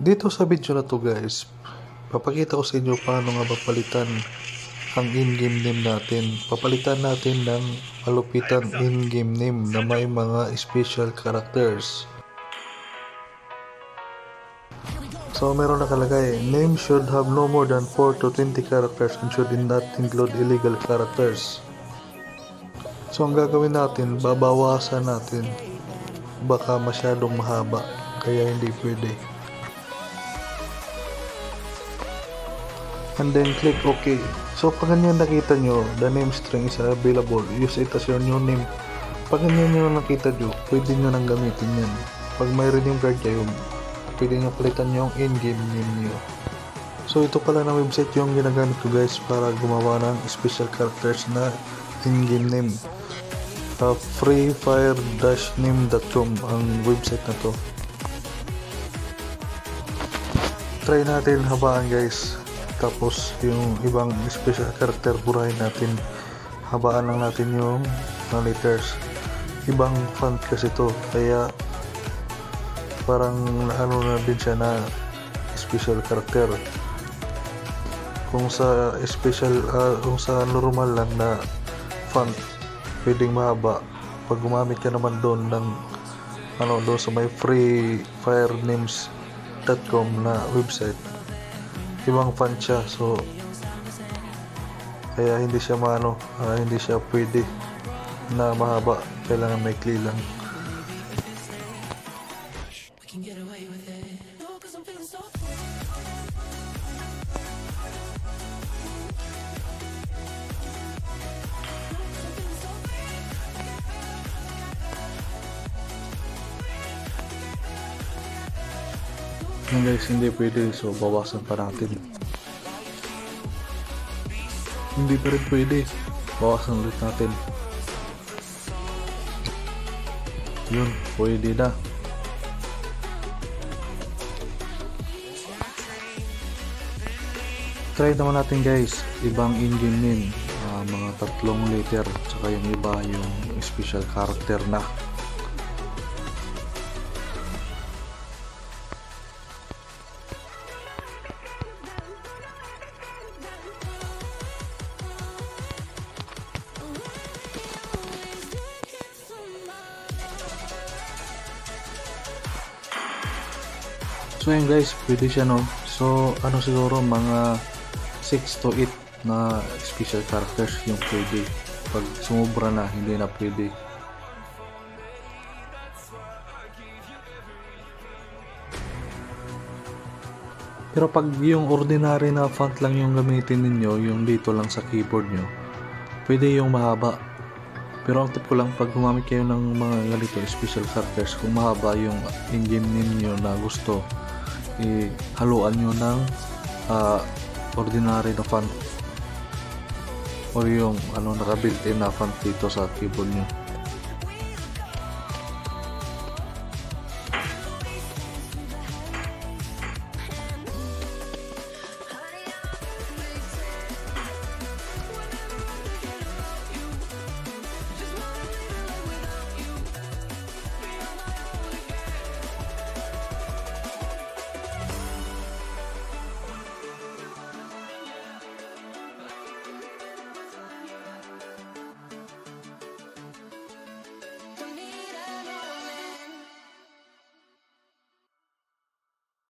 Dito sa video na to guys, papakita ko sa inyo paano nga papalitan ang in-game name natin. Papalitan natin ng malupitang in-game name na may mga special characters. So meron nakalagay, name should have no more than 4 to 20 characters and should not include illegal characters. So ang gagawin natin, babawasan natin. Baka masyadong mahaba, kaya hindi pwede. And then click OK. So pag ganyan nakita nyo, the name string is available, use it as your new name. Pag ganyan nyo nakita nyo, pwede nyo nang gamitin yan. Pag may redeem card kayo, pwede nyo palitan yung in-game name nyo. So ito pala na website yung ginagamit ko guys para gumawa ng special characters na in-game name. freefire-name.com ang website na to. Try natin habaan guys. Tapos yung ibang special character burahin natin. Habaan lang natin yung letters. Ibang font kasi to, kaya parang ano na din siya na special character. Kung sa special kung sa normal lang na font pwedeng mahaba. Pag gumamit ka naman doon ng doon sa may freefire-names.com na website, ibang font siya, so kaya hindi siya hindi siya pwede na mahaba, kailangan maikli lang. Guys, hindi pwede, so bawasan pa natin. Hindi pa rin pwede, bawasan ulit natin. Yun, pwede na. Try naman natin guys, ibang in-game name, mga 3 letter, tsaka yung iba yung special character na. So yun guys, pwede siya no. So siguro mga 6 to 8 na special characters yung pwede. Pag sumubra na, hindi na pwede. Pero pag yung ordinary na font lang yung gamitin ninyo, yung dito lang sa keyboard nyo, pwede yung mahaba. Pero ang tip ko lang, pag gumamit kayo ng mga ganito special characters, kung mahaba yung in-game name nyo na gusto, haluan nyo ng ordinary na font or yung naka-built-in na font dito sa keyboard nyo.